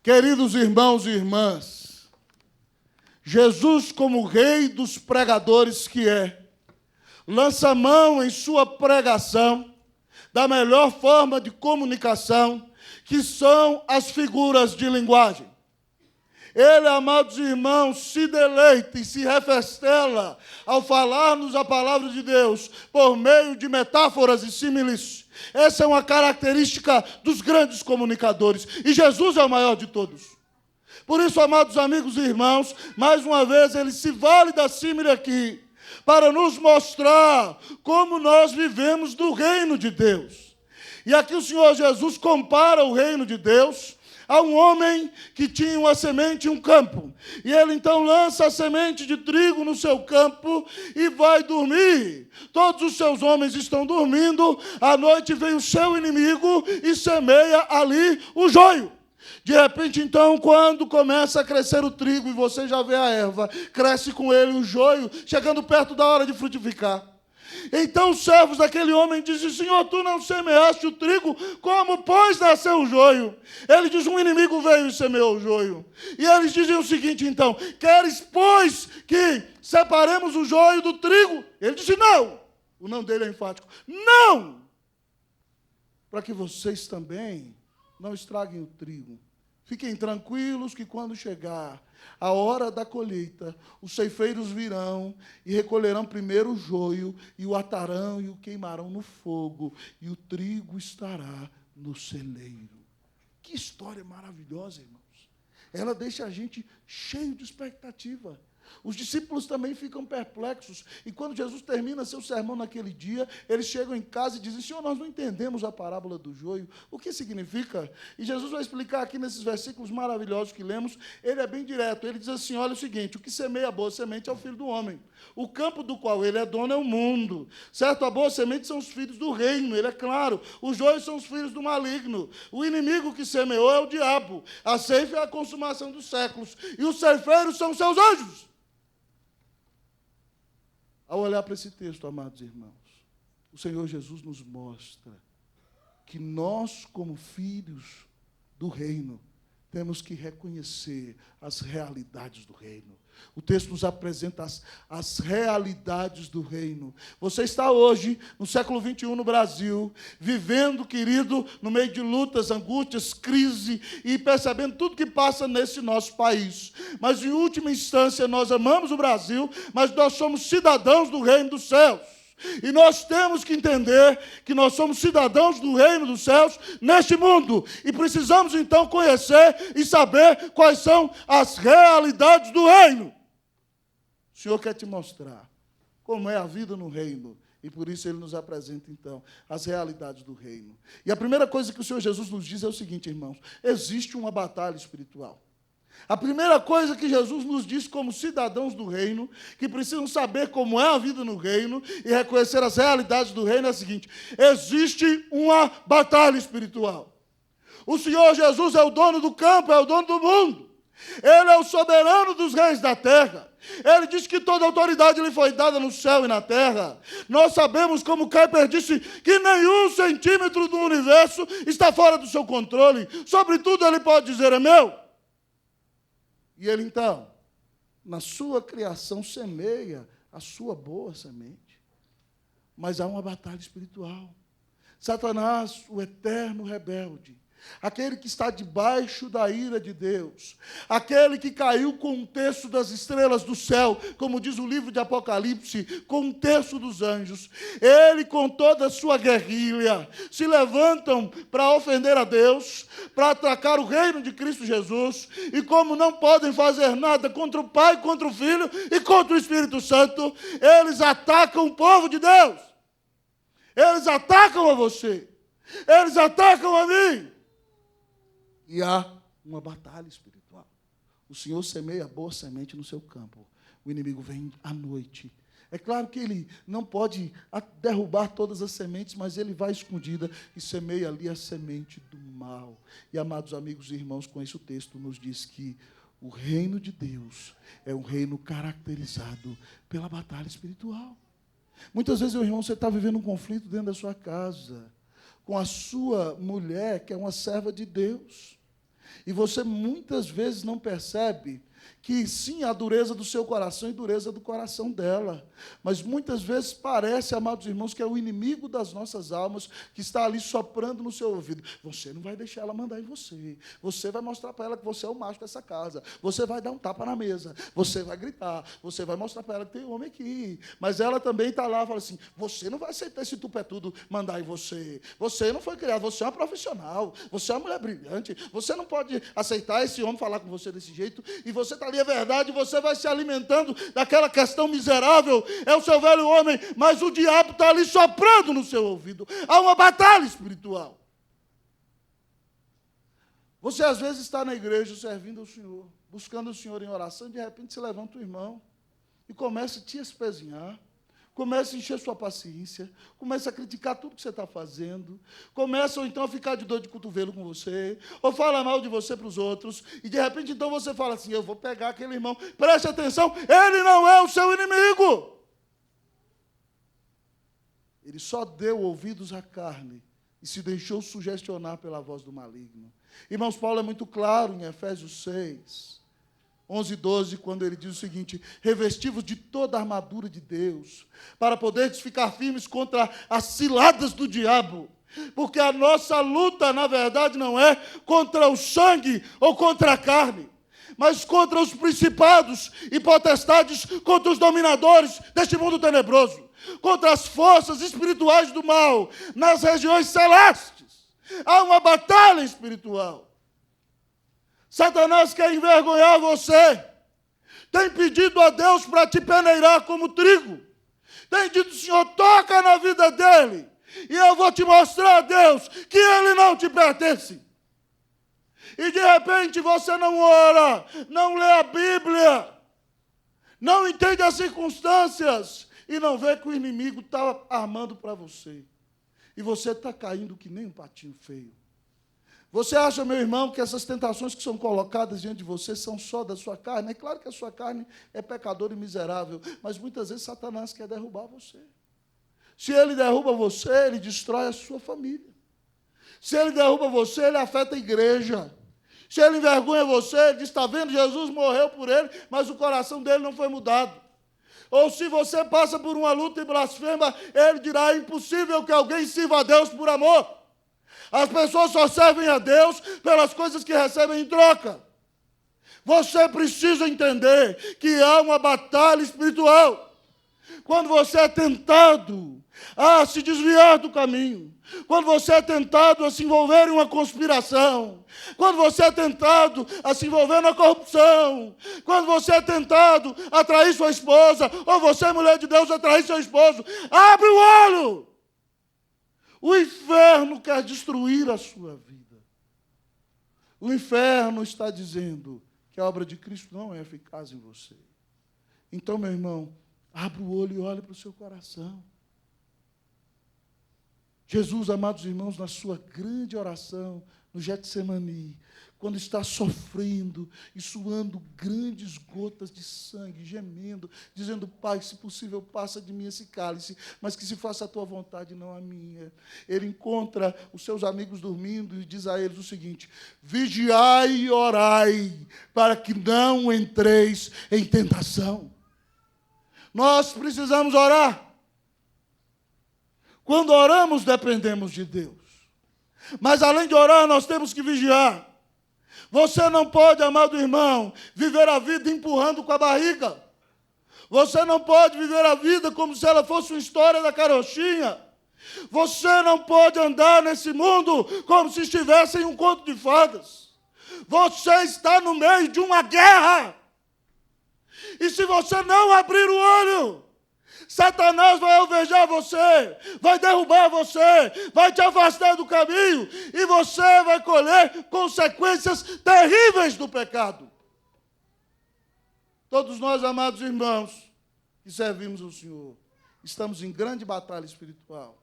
Queridos irmãos e irmãs, Jesus, como Rei dos pregadores que é, lança mão em sua pregação da melhor forma de comunicação, que são as figuras de linguagem. Ele, amados irmãos, se deleita e se refestela ao falar-nos a palavra de Deus por meio de metáforas e símiles. Essa é uma característica dos grandes comunicadores. E Jesus é o maior de todos. Por isso, amados amigos e irmãos, mais uma vez ele se vale da símile aqui para nos mostrar como nós vivemos no reino de Deus. E aqui o Senhor Jesus compara o reino de Deus a um homem que tinha uma semente e um campo. E ele então lança a semente de trigo no seu campo e vai dormir. Todos os seus homens estão dormindo, à noite vem o seu inimigo e semeia ali o joio. De repente, então, quando começa a crescer o trigo e você já vê a erva, cresce com ele o joio, chegando perto da hora de frutificar. Então os servos daquele homem dizem: Senhor, tu não semeaste o trigo, como pois nasceu o joio? Ele diz: um inimigo veio e semeou o joio. E eles dizem o seguinte então: queres, pois, que separemos o joio do trigo? Ele disse: não. O não dele é enfático. Não! Para que vocês também não estraguem o trigo. Fiquem tranquilos que quando chegar a hora da colheita, os ceifeiros virão e recolherão primeiro o joio, e o atarão e o queimarão no fogo, e o trigo estará no celeiro. Que história maravilhosa, irmãos. Ela deixa a gente cheio de expectativa. Os discípulos também ficam perplexos. E quando Jesus termina seu sermão naquele dia, eles chegam em casa e dizem: Senhor, nós não entendemos a parábola do joio. O que significa? E Jesus vai explicar aqui nesses versículos maravilhosos que lemos. Ele é bem direto. Ele diz assim: olha o seguinte, o que semeia a boa semente é o Filho do Homem. O campo do qual ele é dono é o mundo. Certo? A boa semente são os filhos do reino, ele é claro. Os joios são os filhos do maligno. O inimigo que semeou é o diabo. A ceifa é a consumação dos séculos. E os ceifeiros são os seus anjos. Ao olhar para esse texto, amados irmãos, o Senhor Jesus nos mostra que nós, como filhos do reino, temos que reconhecer as realidades do reino. O texto nos apresenta as realidades do reino. Você está hoje, no século XXI, no Brasil, vivendo, querido, no meio de lutas, angústias, crise, e percebendo tudo que passa nesse nosso país. Mas, em última instância, nós amamos o Brasil, mas nós somos cidadãos do reino dos céus. E nós temos que entender que nós somos cidadãos do reino dos céus neste mundo. E precisamos, então, conhecer e saber quais são as realidades do reino. O Senhor quer te mostrar como é a vida no reino. E por isso Ele nos apresenta, então, as realidades do reino. E a primeira coisa que o Senhor Jesus nos diz é o seguinte, irmãos: existe uma batalha espiritual. A primeira coisa que Jesus nos diz como cidadãos do reino, que precisam saber como é a vida no reino e reconhecer as realidades do reino, é a seguinte: existe uma batalha espiritual. O Senhor Jesus é o dono do campo, é o dono do mundo. Ele é o soberano dos reis da terra. Ele diz que toda autoridade lhe foi dada no céu e na terra. Nós sabemos, como Kuyper disse, que nenhum centímetro do universo está fora do seu controle. Sobretudo, ele pode dizer: é meu. E ele, então, na sua criação, semeia a sua boa semente. Mas há uma batalha espiritual. Satanás, o eterno rebelde, aquele que está debaixo da ira de Deus, aquele que caiu com um terço das estrelas do céu, como diz o livro de Apocalipse, com um terço dos anjos, ele com toda a sua guerrilha se levantam para ofender a Deus, para atacar o reino de Cristo Jesus, e como não podem fazer nada contra o Pai, contra o Filho e contra o Espírito Santo, eles atacam o povo de Deus, eles atacam a você, eles atacam a mim. E há uma batalha espiritual. O Senhor semeia a boa semente no seu campo. O inimigo vem à noite. É claro que ele não pode derrubar todas as sementes, mas ele vai escondida e semeia ali a semente do mal. E, amados amigos e irmãos, com esse o texto nos diz que o reino de Deus é um reino caracterizado pela batalha espiritual. Muitas vezes, meu irmão, você está vivendo um conflito dentro da sua casa, com a sua mulher, que é uma serva de Deus. E você muitas vezes não percebe que sim, a dureza do seu coração e dureza do coração dela. Mas muitas vezes parece, amados irmãos, que é o inimigo das nossas almas que está ali soprando no seu ouvido. Você não vai deixar ela mandar em você. Você vai mostrar para ela que você é o macho dessa casa. Você vai dar um tapa na mesa. Você vai gritar. Você vai mostrar para ela que tem um homem aqui. Mas ela também está lá e fala assim, você não vai aceitar esse tupetudo mandar em você. Você não foi criado, você é uma profissional. Você é uma mulher brilhante. Você não pode aceitar esse homem falar com você desse jeito. E você está ali, é verdade, você vai se alimentando daquela questão miserável, é o seu velho homem, mas o diabo está ali soprando no seu ouvido. Há uma batalha espiritual. Você às vezes está na igreja servindo ao Senhor, buscando o Senhor em oração, e de repente se levanta o irmão e começa a te espezinhar, começa a encher sua paciência, começa a criticar tudo que você está fazendo, começa ou então a ficar de dor de cotovelo com você, ou fala mal de você para os outros, e de repente então você fala assim, eu vou pegar aquele irmão, preste atenção, ele não é o seu inimigo. Ele só deu ouvidos à carne e se deixou sugestionar pela voz do maligno. Irmãos, Paulo é muito claro em Efésios 6, 11 e 12, quando ele diz o seguinte, revestivos de toda a armadura de Deus, para poderes ficar firmes contra as ciladas do diabo, porque a nossa luta, na verdade, não é contra o sangue ou contra a carne, mas contra os principados e potestades, contra os dominadores deste mundo tenebroso, contra as forças espirituais do mal, nas regiões celestes. Há uma batalha espiritual. Satanás quer envergonhar você. Tem pedido a Deus para te peneirar como trigo. Tem dito, Senhor, toca na vida dele. E eu vou te mostrar, Deus, que ele não te pertence. E de repente você não ora, não lê a Bíblia, não entende as circunstâncias e não vê que o inimigo está armando para você. E você está caindo que nem um patinho feio. Você acha, meu irmão, que essas tentações que são colocadas diante de você são só da sua carne? É claro que a sua carne é pecadora e miserável, mas muitas vezes Satanás quer derrubar você. Se ele derruba você, ele destrói a sua família. Se ele derruba você, ele afeta a igreja. Se ele envergonha você, ele diz, está vendo, Jesus morreu por ele, mas o coração dele não foi mudado. Ou se você passa por uma luta e blasfema, ele dirá, é impossível que alguém sirva a Deus por amor. As pessoas só servem a Deus pelas coisas que recebem em troca. Você precisa entender que há uma batalha espiritual. Quando você é tentado a se desviar do caminho, quando você é tentado a se envolver em uma conspiração, quando você é tentado a se envolver na corrupção, quando você é tentado a trair sua esposa, ou você, mulher de Deus, a trair seu esposo, abre o olho! O inferno quer destruir a sua vida. O inferno está dizendo que a obra de Cristo não é eficaz em você. Então, meu irmão, abra o olho e olhe para o seu coração. Jesus, amados irmãos, na sua grande oração, no Getsemani, quando está sofrendo e suando grandes gotas de sangue, gemendo, dizendo, Pai, se possível, passa de mim esse cálice, mas que se faça a tua vontade, não a minha. Ele encontra os seus amigos dormindo e diz a eles o seguinte, vigiai e orai, para que não entreis em tentação. Nós precisamos orar. Quando oramos, dependemos de Deus. Mas, além de orar, nós temos que vigiar. Você não pode, amado irmão, viver a vida empurrando com a barriga. Você não pode viver a vida como se ela fosse uma história da carochinha. Você não pode andar nesse mundo como se estivesse em um conto de fadas. Você está no meio de uma guerra. E se você não abrir o olho, Satanás vai alvejar você, vai derrubar você, vai te afastar do caminho e você vai colher consequências terríveis do pecado. Todos nós, amados irmãos, que servimos o Senhor, estamos em grande batalha espiritual.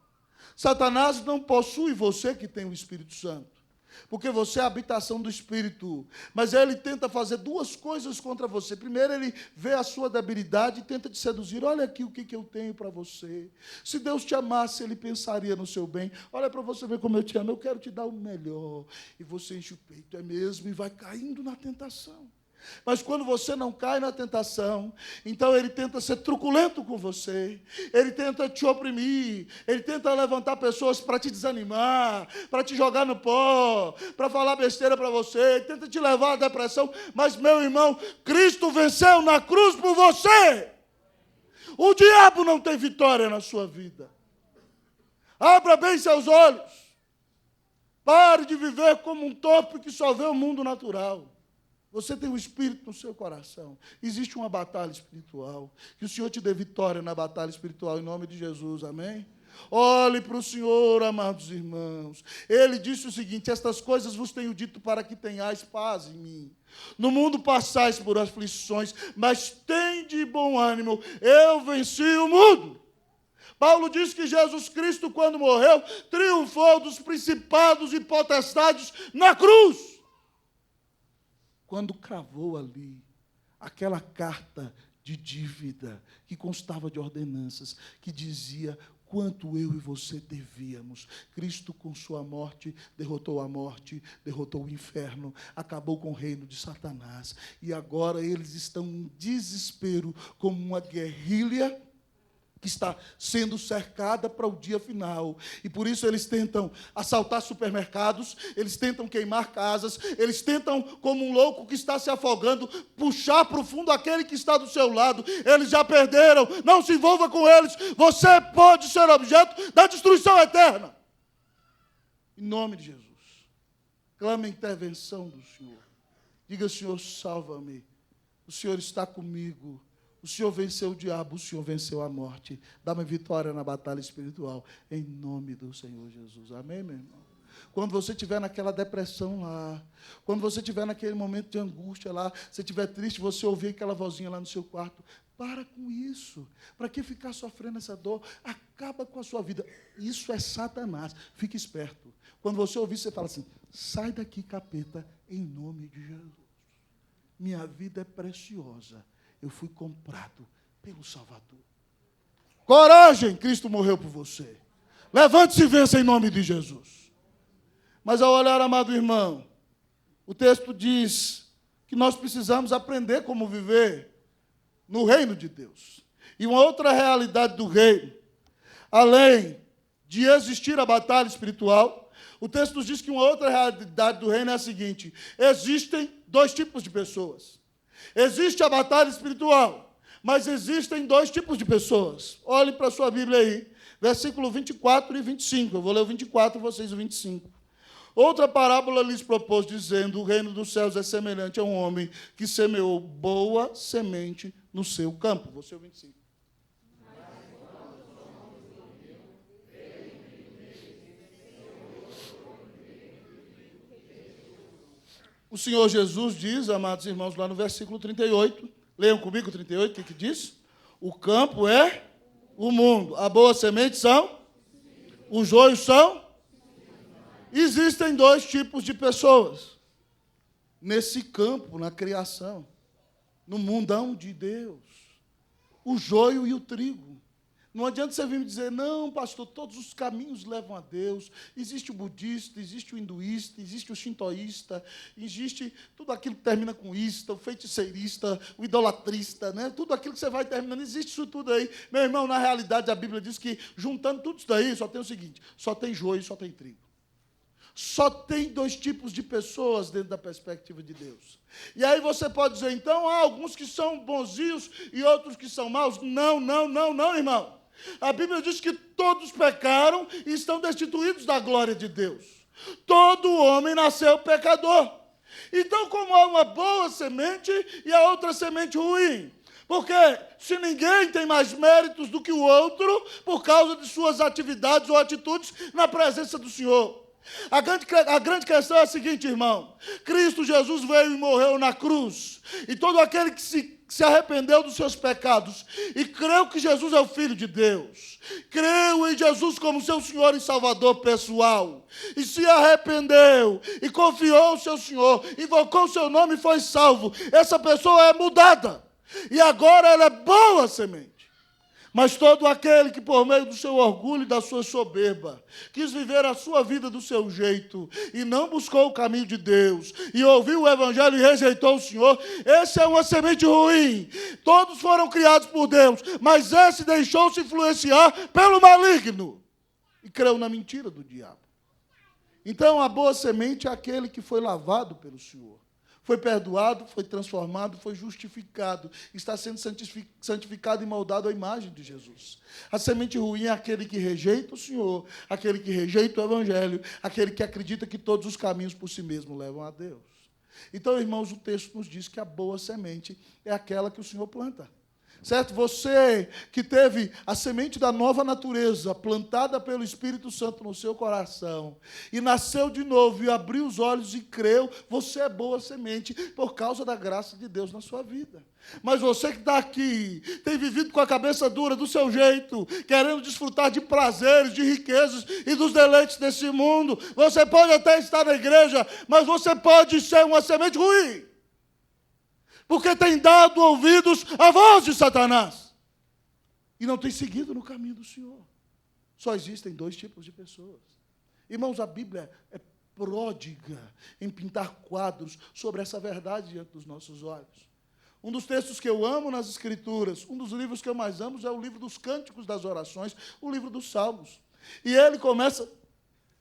Satanás não possui você que tem o Espírito Santo. porque você é a habitação do Espírito. Mas ele tenta fazer duas coisas contra você. Primeiro, ele vê a sua debilidade e tenta te seduzir. Olha aqui o que eu tenho para você. Se Deus te amasse, ele pensaria no seu bem. Olha para você ver como eu te amo. Eu quero te dar o melhor. E você enche o peito, é mesmo, e vai caindo na tentação. Mas quando você não cai na tentação, então ele tenta ser truculento com você, ele tenta te oprimir, ele tenta levantar pessoas para te desanimar, para te jogar no pó, para falar besteira para você, ele tenta te levar à depressão. Mas, meu irmão, Cristo venceu na cruz por você. O diabo não tem vitória na sua vida. Abra bem seus olhos. Pare de viver como um torpe que só vê o mundo natural. Você tem um espírito no seu coração. Existe uma batalha espiritual. Que o Senhor te dê vitória na batalha espiritual, em nome de Jesus, amém? Olhe para o Senhor, amados irmãos. Ele disse o seguinte: estas coisas vos tenho dito para que tenhais paz em mim. No mundo passais por aflições, mas tende bom ânimo, eu venci o mundo. Paulo diz que Jesus Cristo, quando morreu, triunfou dos principados e potestades na cruz. Quando cravou ali aquela carta de dívida que constava de ordenanças, que dizia quanto eu e você devíamos, Cristo, com sua morte, derrotou a morte, derrotou o inferno, acabou com o reino de Satanás. E agora eles estão em desespero, como uma guerrilha que está sendo cercada para o dia final. E por isso eles tentam assaltar supermercados, eles tentam queimar casas, eles tentam, como um louco que está se afogando, puxar para o fundo aquele que está do seu lado. Eles já perderam, não se envolva com eles. Você pode ser objeto da destruição eterna. Em nome de Jesus. Clame a intervenção do Senhor. Diga: Senhor, salva-me. O Senhor está comigo. O Senhor venceu o diabo, o Senhor venceu a morte. Dá-me vitória na batalha espiritual, em nome do Senhor Jesus. Amém, meu irmão? Quando você estiver naquela depressão lá, quando você estiver naquele momento de angústia lá, se estiver triste, você ouvir aquela vozinha lá no seu quarto, para com isso. Para que ficar sofrendo essa dor? Acaba com a sua vida. Isso é Satanás. Fique esperto. Quando você ouvir, você fala assim: sai daqui, capeta, em nome de Jesus. Minha vida é preciosa. Eu fui comprado pelo Salvador. Coragem, Cristo morreu por você. Levante-se e vença em nome de Jesus. Mas ao olhar, amado irmão, o texto diz que nós precisamos aprender como viver no reino de Deus. E uma outra realidade do reino, além de existir a batalha espiritual, o texto nos diz que uma outra realidade do reino é a seguinte: existem dois tipos de pessoas. Existe a batalha espiritual, mas existem dois tipos de pessoas. Olhem para a sua Bíblia aí, versículo 24 e 25. Eu vou ler o 24 e vocês o 25. Outra parábola lhes propôs, dizendo: o reino dos céus é semelhante a um homem que semeou boa semente no seu campo. Você o 25. O Senhor Jesus diz, amados irmãos, lá no versículo 38, leiam comigo 38, o que diz? O campo é o mundo, a boa semente são, os joios são. Existem dois tipos de pessoas nesse campo, na criação, no mundão de Deus: o joio e o trigo. Não adianta você vir me dizer: não, pastor, todos os caminhos levam a Deus. Existe o budista, existe o hinduísta, existe o shintoísta, existe tudo aquilo que termina com ista, o feiticeirista, o idolatrista, né? Tudo aquilo que você vai terminando, existe isso tudo aí. Meu irmão, na realidade, a Bíblia diz que, juntando tudo isso daí, só tem o seguinte: só tem joio, só tem trigo. Só tem dois tipos de pessoas dentro da perspectiva de Deus. E aí você pode dizer, então, há alguns que são bonzinhos e outros que são maus. Não, não, não, não, irmão. A Bíblia diz que todos pecaram e estão destituídos da glória de Deus. Todo homem nasceu pecador. Então, como há uma boa semente e a outra semente ruim? Porque se ninguém tem mais méritos do que o outro por causa de suas atividades ou atitudes na presença do Senhor. A grande questão é a seguinte, irmão: Cristo Jesus veio e morreu na cruz, e todo aquele que se se arrependeu dos seus pecados e creu que Jesus é o Filho de Deus, creu em Jesus como seu Senhor e Salvador pessoal, e se arrependeu, e confiou no seu Senhor, invocou o seu nome e foi salvo, essa pessoa é mudada, e agora ela é boa semente. Mas todo aquele que, por meio do seu orgulho e da sua soberba, quis viver a sua vida do seu jeito e não buscou o caminho de Deus, e ouviu o Evangelho e rejeitou o Senhor, esse é uma semente ruim. Todos foram criados por Deus, mas esse deixou-se influenciar pelo maligno e creu na mentira do diabo. Então, a boa semente é aquele que foi lavado pelo Senhor. Foi perdoado, foi transformado, foi justificado, está sendo santificado e moldado à imagem de Jesus. A semente ruim é aquele que rejeita o Senhor, aquele que rejeita o Evangelho, aquele que acredita que todos os caminhos por si mesmo levam a Deus. Então, irmãos, o texto nos diz que a boa semente é aquela que o Senhor planta. Certo? Você que teve a semente da nova natureza plantada pelo Espírito Santo no seu coração e nasceu de novo e abriu os olhos e creu, você é boa semente por causa da graça de Deus na sua vida. Mas você que está aqui, tem vivido com a cabeça dura do seu jeito, querendo desfrutar de prazeres, de riquezas e dos deleites desse mundo, você pode até estar na igreja, mas você pode ser uma semente ruim. Porque tem dado ouvidos à voz de Satanás. E não tem seguido no caminho do Senhor. Só existem dois tipos de pessoas. Irmãos, a Bíblia é pródiga em pintar quadros sobre essa verdade diante dos nossos olhos. Um dos textos que eu amo nas Escrituras, um dos livros que eu mais amo é o livro dos Cânticos das Orações, o livro dos Salmos. E ele começa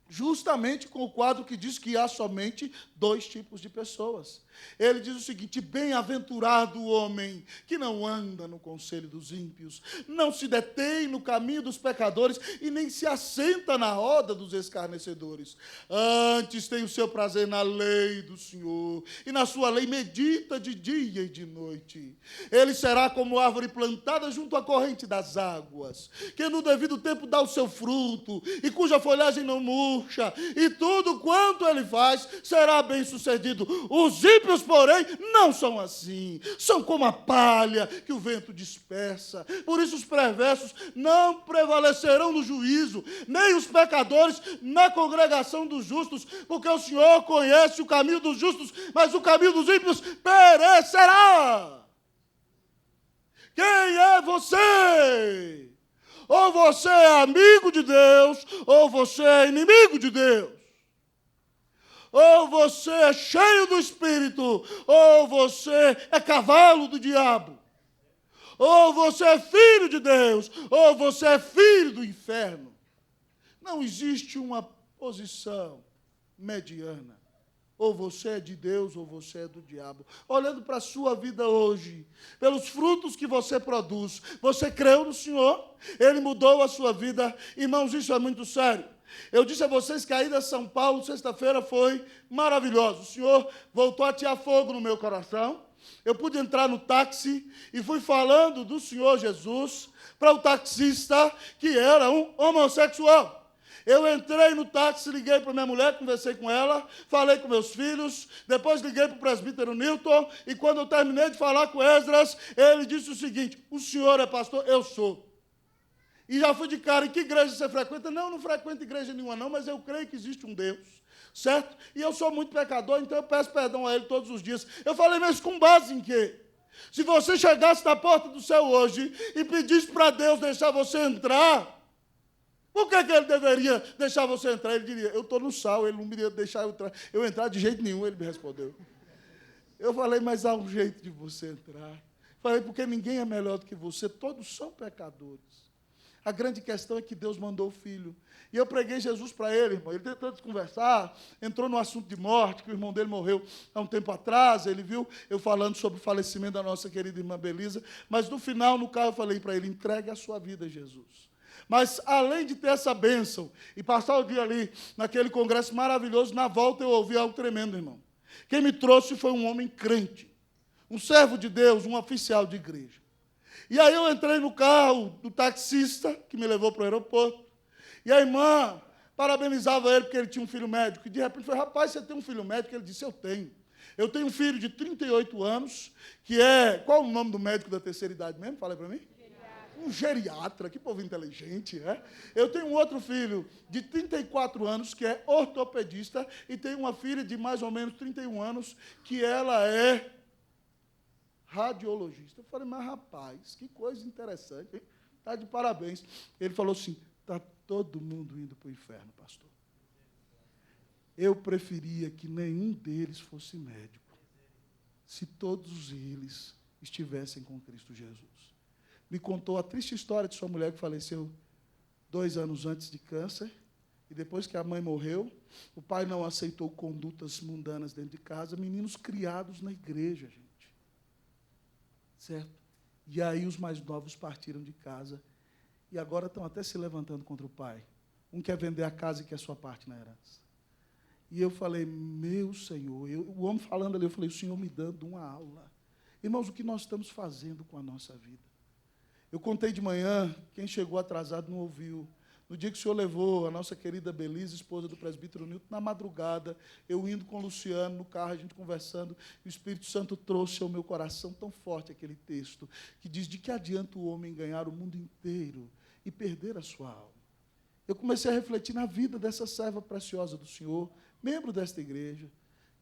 justamente com o quadro que diz que há somente dois tipos de pessoas. Ele diz o seguinte: bem-aventurado o homem que não anda no conselho dos ímpios, não se detém no caminho dos pecadores e nem se assenta na roda dos escarnecedores. Antes tem o seu prazer na lei do Senhor, e na sua lei medita de dia e de noite. Ele será como árvore plantada junto à corrente das águas, que no devido tempo dá o seu fruto, e cuja folhagem não murcha, e tudo quanto ele faz será bem-sucedido. Os ímpios, porém, não são assim. São como a palha que o vento dispersa. Por isso os perversos não prevalecerão no juízo, nem os pecadores na congregação dos justos, porque o Senhor conhece o caminho dos justos, mas o caminho dos ímpios perecerá. Quem é você? Ou você é amigo de Deus, ou você é inimigo de Deus. Ou você é cheio do Espírito, ou você é cavalo do diabo. Ou você é filho de Deus, ou você é filho do inferno. Não existe uma posição mediana. Ou você é de Deus, ou você é do diabo. Olhando para a sua vida hoje, pelos frutos que você produz, você creu no Senhor? Ele mudou a sua vida? Irmãos, isso é muito sério. Eu disse a vocês que a ida a São Paulo, sexta-feira, foi maravilhosa. O Senhor voltou a atear fogo no meu coração. Eu pude entrar no táxi e fui falando do Senhor Jesus para o taxista, que era um homossexual. Eu entrei no táxi, liguei para minha mulher, conversei com ela, falei com meus filhos, depois liguei para o presbítero Newton, e quando eu terminei de falar com Esdras, ele disse o seguinte: o senhor é pastor? Eu sou. E já fui de cara: em que igreja você frequenta? Não frequento igreja nenhuma não, mas eu creio que existe um Deus, certo? E eu sou muito pecador, então eu peço perdão a Ele todos os dias. Eu falei: mas com base em quê? Se você chegasse na porta do céu hoje e pedisse para Deus deixar você entrar, por que Ele deveria deixar você entrar? Ele diria: eu estou no sal, Ele não me iria deixar eu entrar de jeito nenhum. Ele me respondeu. Eu falei: mas há um jeito de você entrar. Falei: porque ninguém é melhor do que você, todos são pecadores. A grande questão é que Deus mandou o Filho. E eu preguei Jesus para ele, irmão. Ele tentou conversar, entrou no assunto de morte, que o irmão dele morreu há um tempo atrás. Ele viu eu falando sobre o falecimento da nossa querida irmã Belisa. Mas no final, no carro, eu falei para ele: entregue a sua vida a Jesus. Mas, além de ter essa bênção e passar o dia ali, naquele congresso maravilhoso, na volta eu ouvi algo tremendo, irmão. Quem me trouxe foi um homem crente, um servo de Deus, um oficial de igreja. E aí eu entrei no carro do taxista, que me levou para o aeroporto, e a irmã parabenizava ele porque ele tinha um filho médico. E de repente foi: rapaz, você tem um filho médico? Ele disse: eu tenho. Eu tenho um filho de 38 anos, que é... Qual o nome do médico da terceira idade mesmo? Fala aí para mim. Um geriatra, que povo inteligente, é? Eu tenho um outro filho de 34 anos, que é ortopedista, e tenho uma filha de mais ou menos 31 anos, que ela é radiologista. Eu falei, mas rapaz, que coisa interessante, hein? Está de parabéns. Ele falou assim, está todo mundo indo para o inferno, pastor. Eu preferia que nenhum deles fosse médico, se todos eles estivessem com Cristo Jesus. Me contou a triste história de sua mulher que faleceu 2 anos antes de câncer, e depois que a mãe morreu, o pai não aceitou condutas mundanas dentro de casa, meninos criados na igreja, gente. Certo? E aí os mais novos partiram de casa, e agora estão até se levantando contra o pai. Um quer vender a casa e quer sua parte na herança. E eu falei, meu Senhor, o homem falando ali, eu falei, o Senhor me dando uma aula. Irmãos, o que nós estamos fazendo com a nossa vida? Eu contei de manhã, quem chegou atrasado não ouviu. No dia que o Senhor levou a nossa querida Belise, esposa do presbítero Nilton, na madrugada, eu indo com o Luciano no carro, a gente conversando, e o Espírito Santo trouxe ao meu coração tão forte aquele texto, que diz, de que adianta o homem ganhar o mundo inteiro e perder a sua alma? Eu comecei a refletir na vida dessa serva preciosa do Senhor, membro desta igreja,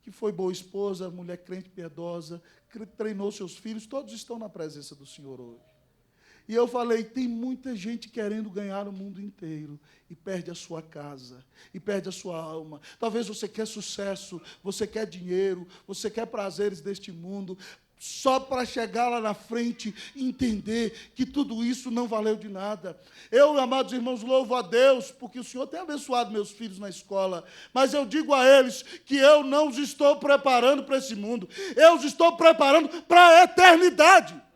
que foi boa esposa, mulher crente piedosa, que treinou seus filhos, todos estão na presença do Senhor hoje. E eu falei, tem muita gente querendo ganhar o mundo inteiro e perde a sua casa, e perde a sua alma. Talvez você quer sucesso, você quer dinheiro, você quer prazeres deste mundo, só para chegar lá na frente e entender que tudo isso não valeu de nada. Eu, amados irmãos, louvo a Deus, porque o Senhor tem abençoado meus filhos na escola, mas eu digo a eles que eu não os estou preparando para esse mundo, eu os estou preparando para a eternidade.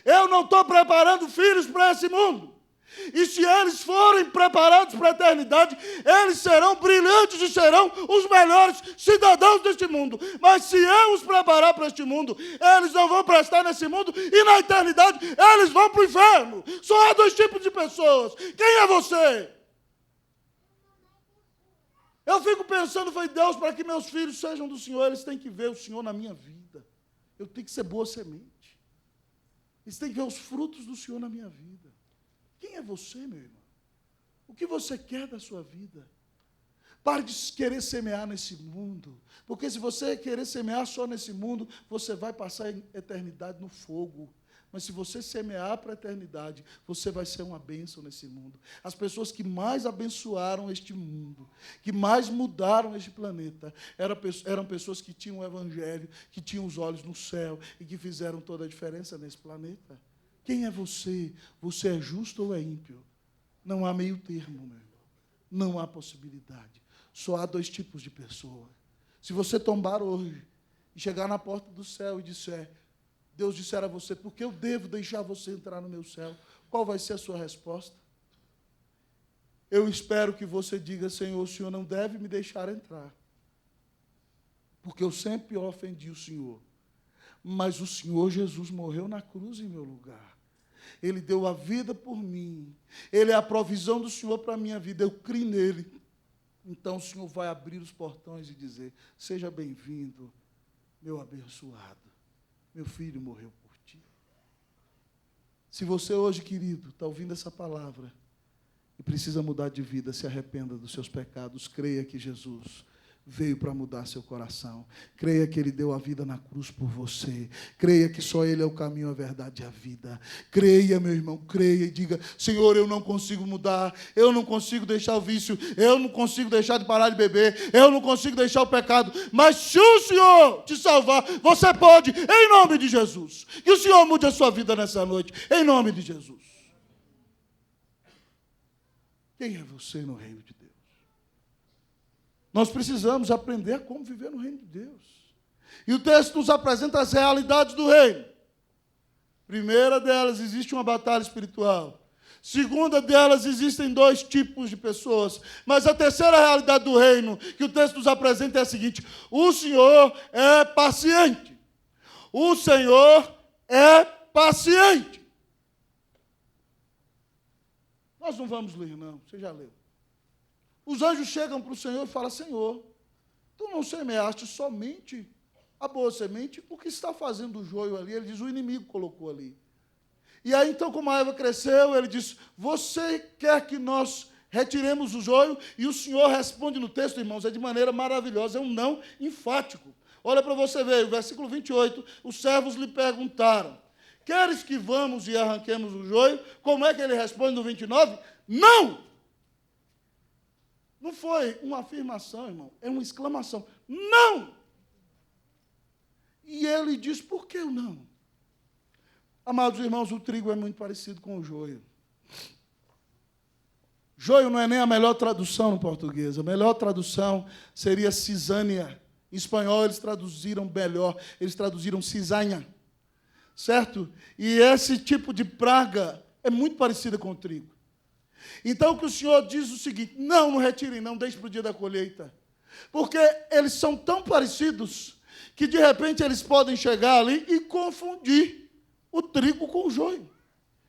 Eu não estou preparando filhos para esse mundo. E se eles forem preparados para a eternidade, eles serão brilhantes e serão os melhores cidadãos deste mundo. Mas se eu os preparar para este mundo, eles não vão prestar nesse mundo e na eternidade eles vão para o inferno. Só há 2 tipos de pessoas. Quem é você? Eu fico pensando, falei, Deus, para que meus filhos sejam do Senhor, eles têm que ver o Senhor na minha vida. Eu tenho que ser boa semente. Eles têm que ver os frutos do Senhor na minha vida. Quem é você, meu irmão? O que você quer da sua vida? Pare de querer semear nesse mundo, porque se você querer semear só nesse mundo, você vai passar a eternidade no fogo. Mas se você semear para a eternidade, você vai ser uma bênção nesse mundo. As pessoas que mais abençoaram este mundo, que mais mudaram este planeta, eram pessoas que tinham o evangelho, que tinham os olhos no céu e que fizeram toda a diferença nesse planeta. Quem é você? Você é justo ou é ímpio? Não há meio termo, meu irmão. Não há possibilidade. Só há 2 tipos de pessoa. Se você tombar hoje e chegar na porta do céu e disser, Deus disser a você, por que eu devo deixar você entrar no meu céu? Qual vai ser a sua resposta? Eu espero que você diga, Senhor, o Senhor não deve me deixar entrar, porque eu sempre ofendi o Senhor. Mas o Senhor Jesus morreu na cruz em meu lugar. Ele deu a vida por mim. Ele é a provisão do Senhor para a minha vida. Eu creio nele. Então o Senhor vai abrir os portões e dizer, seja bem-vindo, meu abençoado. Meu filho morreu por ti. Se você hoje, querido, está ouvindo essa palavra e precisa mudar de vida, se arrependa dos seus pecados, creia que Jesus veio para mudar seu coração. Creia que Ele deu a vida na cruz por você. Creia que só Ele é o caminho, a verdade e a vida. Creia, meu irmão, creia e diga, Senhor, eu não consigo mudar, eu não consigo deixar o vício, eu não consigo deixar de parar de beber, eu não consigo deixar o pecado, mas se o Senhor te salvar, você pode, em nome de Jesus. Que o Senhor mude a sua vida nessa noite, em nome de Jesus. Quem é você no reino de Deus? Nós precisamos aprender a como viver no reino de Deus. E o texto nos apresenta as realidades do reino. Primeira delas, existe uma batalha espiritual. Segunda delas, existem 2 tipos de pessoas. Mas a terceira realidade do reino que o texto nos apresenta é a seguinte: o Senhor é paciente. O Senhor é paciente. Nós não vamos ler, não. Você já leu. Os anjos chegam para o Senhor e falam, Senhor, tu não semeaste somente a boa semente, o que está fazendo o joio ali? Ele diz, o inimigo colocou ali. E aí, então, como a Eva cresceu, ele diz, você quer que nós retiremos o joio? E o Senhor responde no texto, irmãos, é de maneira maravilhosa, é um não enfático. Olha para você ver, o versículo 28, os servos lhe perguntaram, queres que vamos e arranquemos o joio? Como é que ele responde no 29? Não! Não foi uma afirmação, irmão, é uma exclamação. Não! E ele diz, por que o não? Amados irmãos, o trigo é muito parecido com o joio. Joio não é nem a melhor tradução no português. A melhor tradução seria cisânia. Em espanhol, eles traduziram melhor. Eles traduziram cisanha. Certo? E esse tipo de praga é muito parecida com o trigo. Então, o que o Senhor diz é o seguinte, não retirem, não deixem para o dia da colheita. Porque eles são tão parecidos que, de repente, eles podem chegar ali e confundir o trigo com o joio.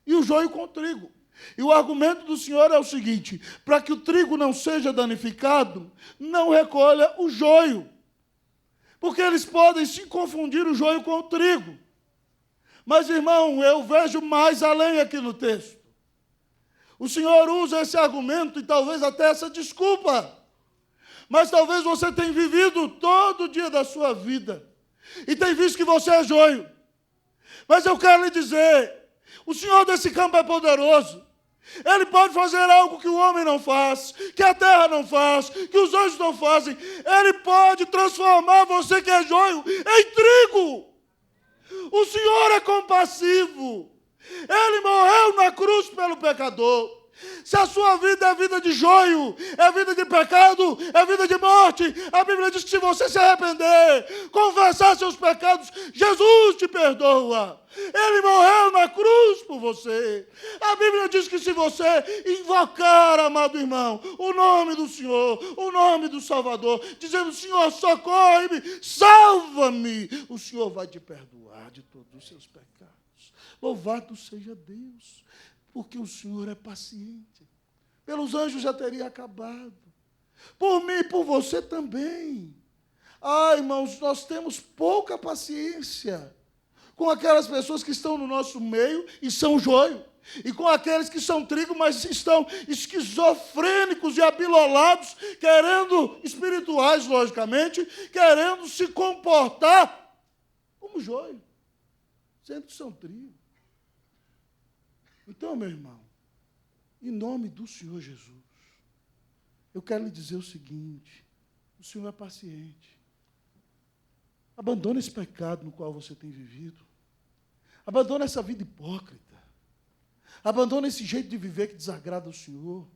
E o joio com o trigo. E o argumento do Senhor é o seguinte, para que o trigo não seja danificado, não recolha o joio. Porque eles podem se confundir o joio com o trigo. Mas, irmão, eu vejo mais além aqui no texto. O Senhor usa esse argumento e talvez até essa desculpa. Mas talvez você tenha vivido todo dia da sua vida e tenha visto que você é joio. Mas eu quero lhe dizer, o Senhor desse campo é poderoso. Ele pode fazer algo que o homem não faz, que a terra não faz, que os anjos não fazem. Ele pode transformar você que é joio em trigo. O Senhor é compassivo. Ele morreu na cruz pelo pecador. Se a sua vida é vida de joio, é vida de pecado, é vida de morte, a Bíblia diz que se você se arrepender, confessar seus pecados, Jesus te perdoa. Ele morreu na cruz por você. A Bíblia diz que se você invocar, amado irmão, o nome do Senhor, o nome do Salvador, dizendo, Senhor, socorre-me, salva-me, o Senhor vai te perdoar de todos os seus pecados. Louvado seja Deus. Porque o Senhor é paciente. Pelos anjos já teria acabado. Por mim e por você também. Ah, irmãos, nós temos pouca paciência com aquelas pessoas que estão no nosso meio e são joio. E com aqueles que são trigo, mas estão esquizofrênicos e abilolados, querendo, espirituais, logicamente, querendo se comportar como joio, sendo que são trigo. Então, meu irmão, em nome do Senhor Jesus, eu quero lhe dizer o seguinte, o Senhor é paciente. Abandone esse pecado no qual você tem vivido. Abandone essa vida hipócrita. Abandone esse jeito de viver que desagrada ao Senhor.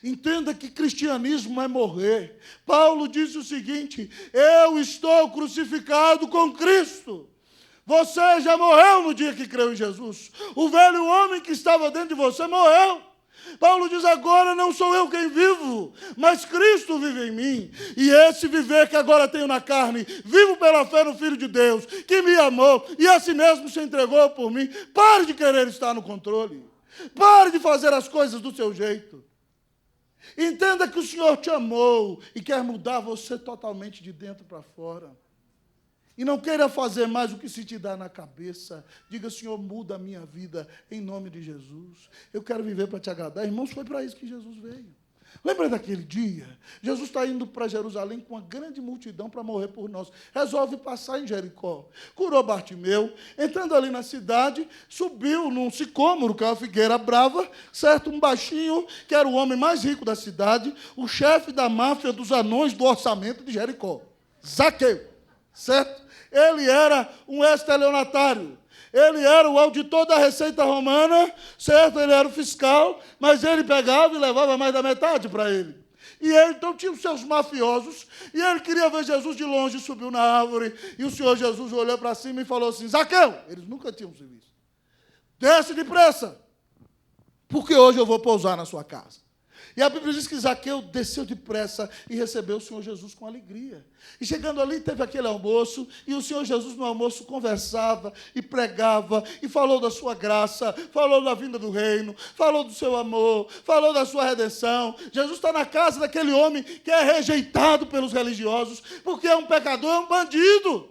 Entenda que cristianismo é morrer. Paulo disse o seguinte, eu estou crucificado com Cristo. Você já morreu no dia que creu em Jesus. O velho homem que estava dentro de você morreu. Paulo diz, agora não sou eu quem vivo, mas Cristo vive em mim. E esse viver que agora tenho na carne, vivo pela fé no Filho de Deus, que me amou e a si mesmo se entregou por mim. Pare de querer estar no controle. Pare de fazer as coisas do seu jeito. Entenda que o Senhor te amou e quer mudar você totalmente de dentro para fora. E não queira fazer mais o que se te dá na cabeça. Diga, Senhor, muda a minha vida em nome de Jesus. Eu quero viver para te agradar. Irmãos, foi para isso que Jesus veio. Lembra daquele dia? Jesus está indo para Jerusalém com uma grande multidão para morrer por nós. Resolve passar em Jericó. Curou Bartimeu. Entrando ali na cidade, subiu num sicômoro, que é uma figueira brava, certo? Um baixinho, que era o homem mais rico da cidade, o chefe da máfia dos anões do orçamento de Jericó. Zaqueu. Certo? Ele era um estelionatário, ele era o auditor da Receita Romana, certo? Ele era o fiscal, mas ele pegava e levava mais da metade para ele. E ele, então, tinha os seus mafiosos, e ele queria ver Jesus de longe, subiu na árvore, e o Senhor Jesus olhou para cima e falou assim, Zaqueu, eles nunca tinham se visto, desce depressa, porque hoje eu vou pousar na sua casa. E a Bíblia diz que Zaqueu desceu depressa e recebeu o Senhor Jesus com alegria. E chegando ali, teve aquele almoço, e o Senhor Jesus no almoço conversava e pregava, e falou da sua graça, falou da vinda do reino, falou do seu amor, falou da sua redenção. Jesus está na casa daquele homem que é rejeitado pelos religiosos, porque é um pecador, é um bandido.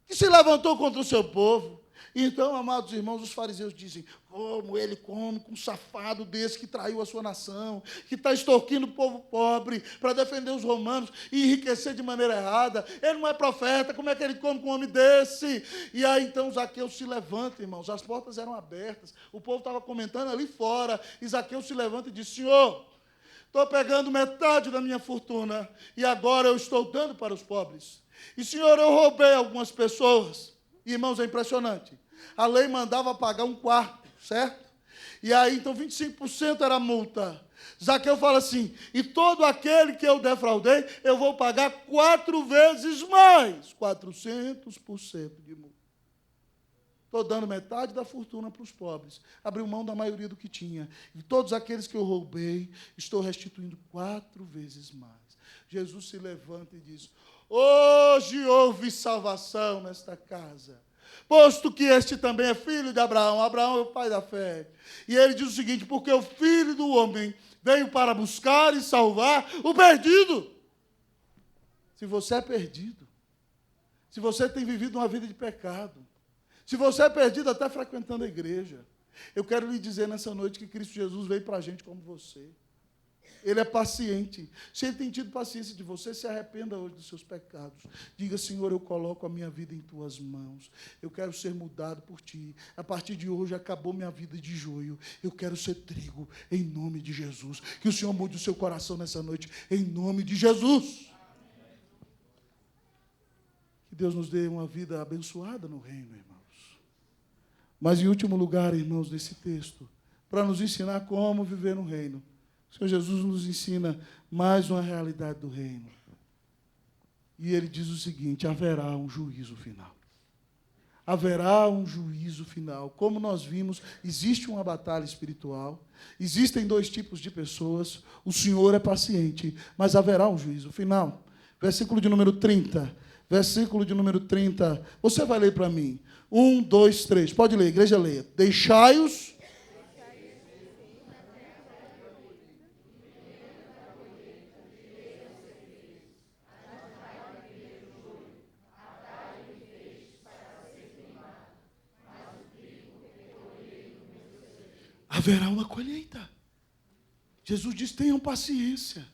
que se levantou contra o seu povo. Então, amados irmãos, os fariseus dizem, como ele come com um safado desse que traiu a sua nação, que está extorquindo o povo pobre para defender os romanos e enriquecer de maneira errada. Ele não é profeta, como é que ele come com um homem desse? E aí, então, Zaqueu se levanta, irmãos, as portas eram abertas, o povo estava comentando ali fora, e Zaqueu se levanta e diz, Senhor, estou pegando metade da minha fortuna e agora eu estou dando para os pobres. E, Senhor, eu roubei algumas pessoas. Irmãos, é impressionante. A lei mandava pagar um quarto, certo? E aí, então, 25% era multa. Zaqueu fala assim, e todo aquele que eu defraudei, eu vou pagar 4 vezes mais, 400% de multa. Estou dando metade da fortuna para os pobres. Abriu mão da maioria do que tinha. E todos aqueles que eu roubei, estou restituindo 4 vezes mais. Jesus se levanta e diz, hoje houve salvação nesta casa, posto que este também é filho de Abraão. Abraão é o pai da fé. E ele diz o seguinte, porque o Filho do Homem veio para buscar e salvar o perdido. Se você é perdido, se você tem vivido uma vida de pecado, se você é perdido até frequentando a igreja, eu quero lhe dizer nessa noite que Cristo Jesus veio para a gente como você. Ele é paciente. Se ele tem tido paciência de você, se arrependa hoje dos seus pecados. Diga, Senhor, eu coloco a minha vida em tuas mãos. Eu quero ser mudado por ti. A partir de hoje, acabou minha vida de joio. Eu quero ser trigo, em nome de Jesus. Que o Senhor mude o seu coração nessa noite, em nome de Jesus. Que Deus nos dê uma vida abençoada no reino, irmãos. Mas, em último lugar, irmãos, nesse texto, para nos ensinar como viver no reino, o Senhor Jesus nos ensina mais uma realidade do reino. E ele diz o seguinte, haverá um juízo final. Haverá um juízo final. Como nós vimos, existe uma batalha espiritual, existem 2 tipos de pessoas, o Senhor é paciente, mas haverá um juízo final. Versículo de número 30. Versículo de número 30. Você vai ler para mim. 1, 2, 3. Pode ler, igreja, leia. Deixai-os. Haverá uma colheita. Jesus diz, tenham paciência.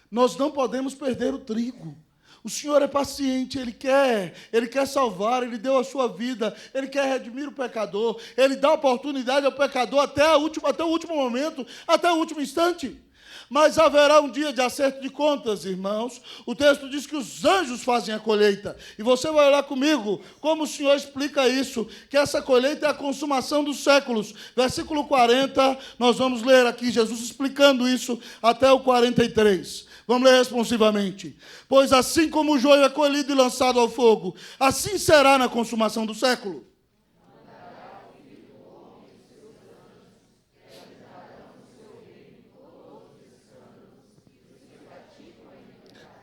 Nós não podemos perder o trigo. O Senhor é paciente, Ele quer salvar, Ele deu a sua vida, Ele quer redimir o pecador, Ele dá oportunidade ao pecador até o último momento, até o último instante. Mas haverá um dia de acerto de contas, irmãos. O texto diz que os anjos fazem a colheita. E você vai olhar comigo como o Senhor explica isso, que essa colheita é a consumação dos séculos. Versículo 40, nós vamos ler aqui Jesus explicando isso até o 43. Vamos ler responsivamente. Pois assim como o joio é colhido e lançado ao fogo, assim será na consumação do século.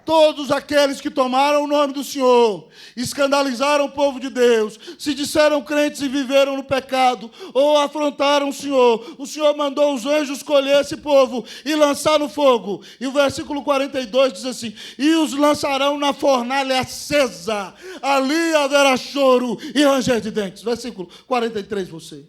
Todos aqueles que tomaram o nome do Senhor, escandalizaram o povo de Deus, se disseram crentes e viveram no pecado, ou afrontaram o Senhor mandou os anjos colher esse povo e lançar no fogo. E o versículo 42 diz assim, e os lançarão na fornalha acesa, ali haverá choro e ranger de dentes. Versículo 43, você.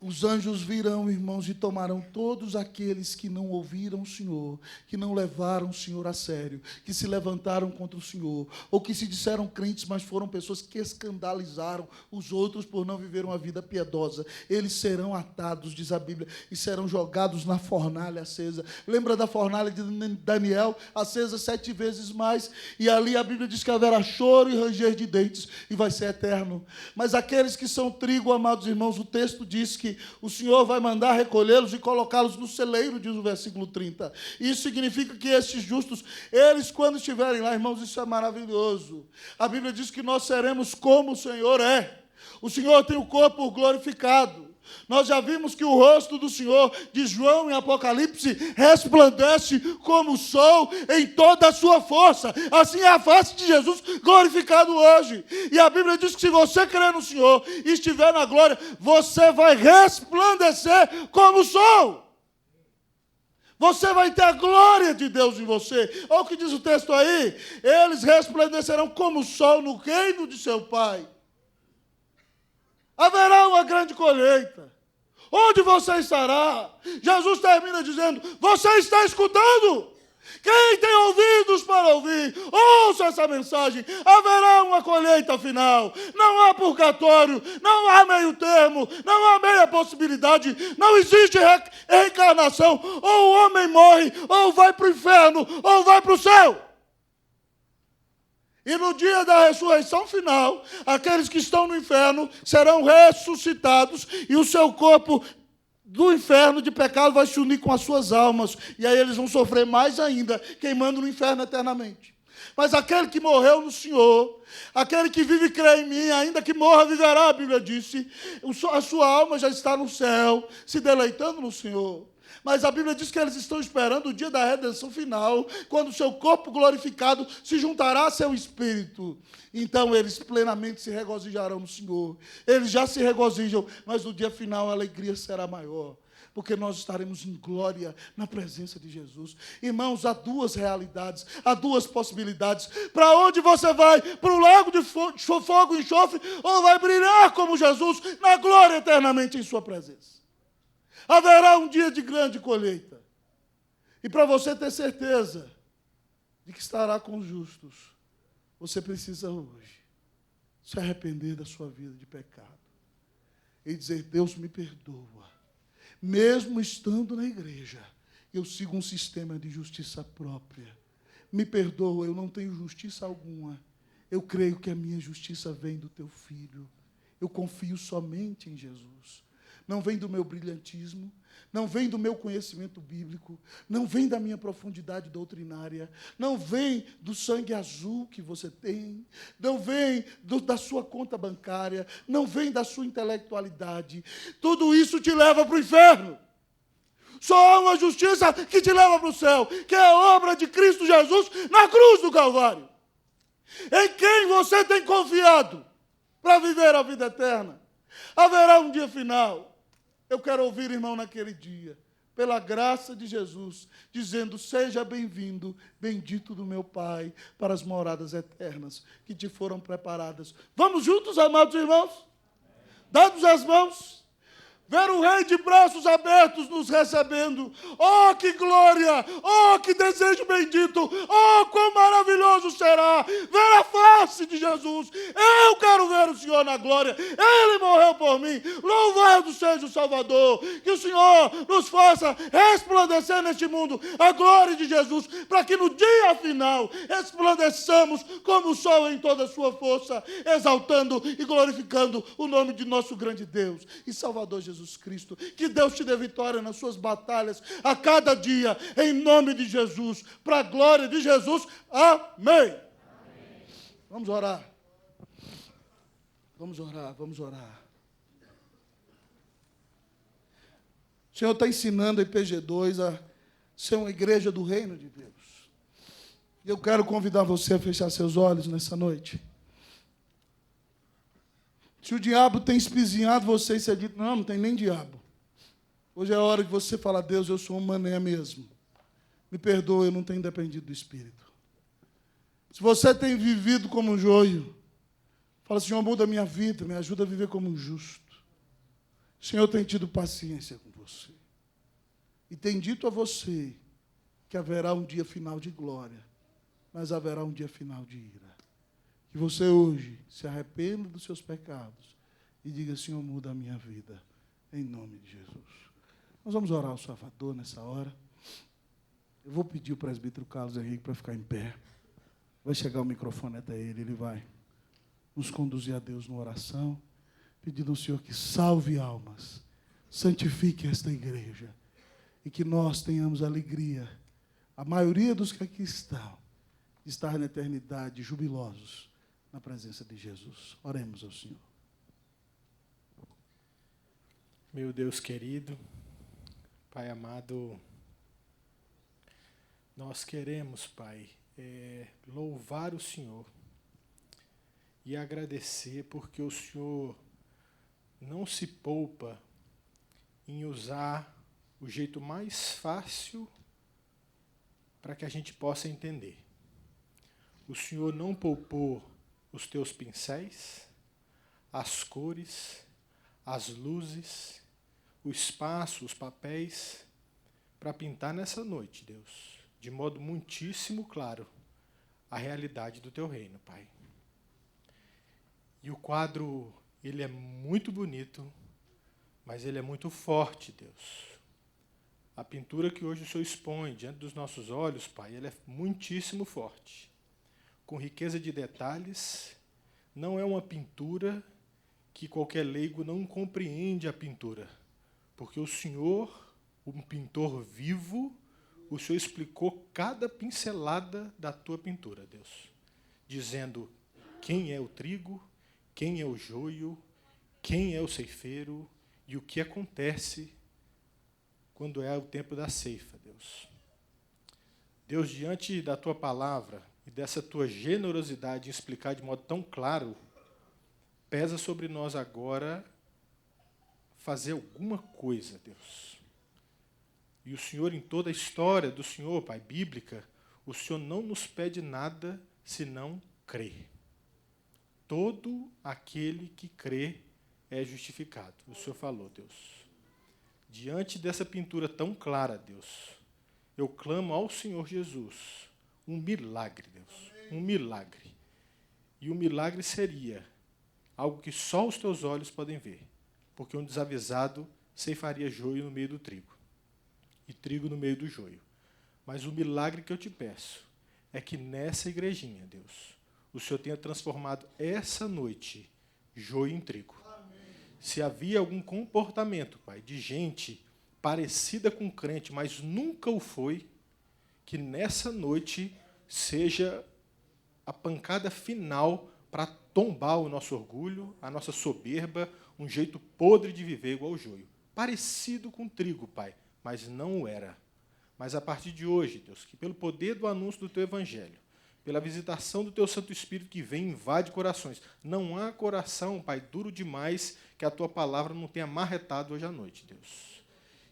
Os anjos virão, irmãos, e tomarão todos aqueles que não ouviram o Senhor, que não levaram o Senhor a sério, que se levantaram contra o Senhor, ou que se disseram crentes, mas foram pessoas que escandalizaram os outros por não viver uma vida piedosa. Eles serão atados, diz a Bíblia, e serão jogados na fornalha acesa. Lembra da fornalha de Daniel, acesa 7 vezes mais, e ali a Bíblia diz que haverá choro e ranger de dentes, e vai ser eterno. Mas aqueles que são trigo, amados irmãos, o texto diz que o Senhor vai mandar recolhê-los e colocá-los no celeiro, diz o versículo 30. Isso significa que esses justos, eles quando estiverem lá, irmãos, isso é maravilhoso. A Bíblia diz que nós seremos como o Senhor é. O Senhor tem o corpo glorificado. Nós já vimos que o rosto do Senhor, de João em Apocalipse, resplandece como o sol em toda a sua força. Assim é a face de Jesus glorificado hoje. E a Bíblia diz que se você crer no Senhor e estiver na glória, você vai resplandecer como o sol. Você vai ter a glória de Deus em você. Olha o que diz o texto aí. Eles resplandecerão como o sol no reino de seu Pai. Haverá uma grande colheita. Onde você estará? Jesus termina dizendo, você está escutando? Quem tem ouvidos para ouvir, ouça essa mensagem. Haverá uma colheita final. Não há purgatório, não há meio termo, não há meia possibilidade. Não existe reencarnação. Ou o homem morre, ou vai para o inferno, ou vai para o céu. E no dia da ressurreição final, aqueles que estão no inferno serão ressuscitados e o seu corpo do inferno de pecado vai se unir com as suas almas. E aí eles vão sofrer mais ainda, queimando no inferno eternamente. Mas aquele que morreu no Senhor, aquele que vive e crê em mim, ainda que morra, viverá, a Bíblia disse, a sua alma já está no céu, se deleitando no Senhor. Mas a Bíblia diz que eles estão esperando o dia da redenção final, quando o seu corpo glorificado se juntará a seu espírito. Então eles plenamente se regozijarão no Senhor. Eles já se regozijam, mas no dia final a alegria será maior, porque nós estaremos em glória na presença de Jesus. Irmãos, há duas realidades, há duas possibilidades. Para onde você vai? Para o lago de fogo e enxofre, ou vai brilhar como Jesus na glória eternamente em sua presença? Haverá um dia de grande colheita. E para você ter certeza de que estará com os justos, você precisa hoje se arrepender da sua vida de pecado e dizer, Deus me perdoa. Mesmo estando na igreja, eu sigo um sistema de justiça própria. Me perdoa, eu não tenho justiça alguma. Eu creio que a minha justiça vem do teu Filho. Eu confio somente em Jesus. Não vem do meu brilhantismo, não vem do meu conhecimento bíblico, não vem da minha profundidade doutrinária, não vem do sangue azul que você tem, não vem da sua conta bancária, não vem da sua intelectualidade. Tudo isso te leva para o inferno. Só há uma justiça que te leva para o céu, que é a obra de Cristo Jesus na cruz do Calvário. Em quem você tem confiado para viver a vida eterna? Haverá um dia final. Eu quero ouvir, irmão, naquele dia, pela graça de Jesus, dizendo, seja bem-vindo, bendito do meu Pai, para as moradas eternas que te foram preparadas. Vamos juntos, amados irmãos? Dados as mãos, ver o Rei de braços abertos nos recebendo. Oh, que glória! Oh, que desejo bendito! Oh, quão maravilhoso será ver a face de Jesus! Eu quero ver o Senhor na glória. Ele morreu por mim. Louvado seja o Salvador. Que o Senhor nos faça resplandecer neste mundo a glória de Jesus, para que no dia final resplandeçamos como o sol em toda a sua força, exaltando e glorificando o nome de nosso grande Deus e Salvador Jesus Cristo. Que Deus te dê vitória nas suas batalhas a cada dia, em nome de Jesus, para a glória de Jesus. Amém. Vamos orar. Vamos orar, vamos orar. O Senhor está ensinando a IPG2 a ser uma igreja do reino de Deus. E eu quero convidar você a fechar seus olhos nessa noite. Se o diabo tem espizinhado você e você diz, não tem nem diabo. Hoje é a hora de você falar, Deus, eu sou um mané mesmo. Me perdoa, eu não tenho dependido do Espírito. Se você tem vivido como um joio, fala, Senhor, muda a minha vida, me ajuda a viver como um justo. O Senhor tem tido paciência com você. E tem dito a você que haverá um dia final de glória, mas haverá um dia final de ira. Que você hoje se arrependa dos seus pecados e diga, Senhor, muda a minha vida, em nome de Jesus. Nós vamos orar ao Salvador nessa hora. Eu vou pedir o presbítero Carlos Henrique para ficar em pé. Vai chegar o microfone até ele, ele vai nos conduzir a Deus numa oração, pedindo ao Senhor que salve almas, santifique esta igreja e que nós tenhamos alegria, a maioria dos que aqui estão, de estar na eternidade jubilosos na presença de Jesus. Oremos ao Senhor. Meu Deus querido, Pai amado, nós queremos, Pai, louvar o Senhor e agradecer porque o Senhor não se poupa em usar o jeito mais fácil para que a gente possa entender. O Senhor não poupou os teus pincéis, as cores, as luzes, o espaço, os papéis, para pintar nessa noite, Deus, de modo muitíssimo claro, a realidade do teu reino, Pai. E o quadro, ele é muito bonito, mas ele é muito forte, Deus. A pintura que hoje o Senhor expõe diante dos nossos olhos, Pai, ela é muitíssimo forte, com riqueza de detalhes. Não é uma pintura que qualquer leigo não compreende a pintura, porque o Senhor, um pintor vivo, o Senhor explicou cada pincelada da tua pintura, Deus, dizendo quem é o trigo, quem é o joio, quem é o ceifeiro e o que acontece quando é o tempo da ceifa, Deus. Deus, diante da tua palavra e dessa tua generosidade em explicar de modo tão claro, pesa sobre nós agora fazer alguma coisa, Deus. E o Senhor, em toda a história do Senhor, Pai, bíblica, o Senhor não nos pede nada senão crer. Todo aquele que crê é justificado. O Senhor falou, Deus. Diante dessa pintura tão clara, Deus, eu clamo ao Senhor Jesus um milagre, Deus, um milagre. E o milagre seria algo que só os teus olhos podem ver, porque um desavisado ceifaria joio no meio do trigo, e trigo no meio do joio. Mas o milagre que eu te peço é que nessa igrejinha, Deus, o Senhor tenha transformado essa noite joio em trigo. Se havia algum comportamento, Pai, de gente parecida com crente, mas nunca o foi, que nessa noite seja a pancada final para tombar o nosso orgulho, a nossa soberba, um jeito podre de viver igual o joio. Parecido com trigo, Pai, mas não o era. Mas a partir de hoje, Deus, que pelo poder do anúncio do Teu Evangelho, pela visitação do Teu Santo Espírito que vem e invade corações, não há coração, Pai, duro demais que a Tua palavra não tenha marretado hoje à noite, Deus.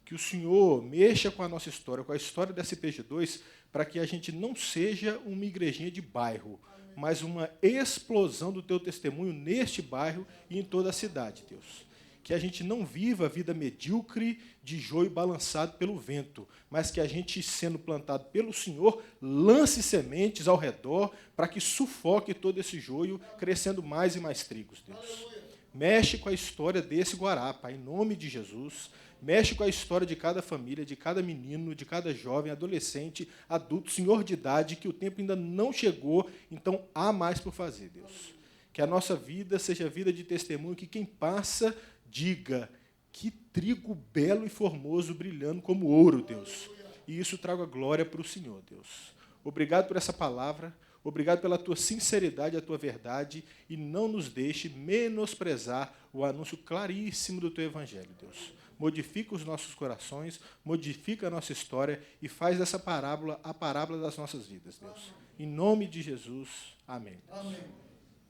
Que o Senhor mexa com a nossa história, com a história da SPG2, para que a gente não seja uma igrejinha de bairro, mas uma explosão do Teu testemunho neste bairro e em toda a cidade, Deus. Que a gente não viva a vida medíocre de joio balançado pelo vento, mas que a gente, sendo plantado pelo Senhor, lance sementes ao redor para que sufoque todo esse joio, crescendo mais e mais trigos, Deus. Mexe com a história desse Guará, em nome de Jesus. Mexe com a história de cada família, de cada menino, de cada jovem, adolescente, adulto, senhor de idade, que o tempo ainda não chegou, então há mais por fazer, Deus. Que a nossa vida seja vida de testemunho, que quem passa diga, que trigo belo e formoso, brilhando como ouro, Deus. E isso traga glória para o Senhor, Deus. Obrigado por essa palavra, obrigado pela tua sinceridade, a tua verdade, e não nos deixe menosprezar o anúncio claríssimo do teu Evangelho, Deus. Modifica os nossos corações, modifica a nossa história e faz dessa parábola a parábola das nossas vidas, Deus. Em nome de Jesus, amém. Amém.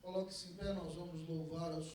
Coloque-se em pé, nós vamos louvar ao Senhor.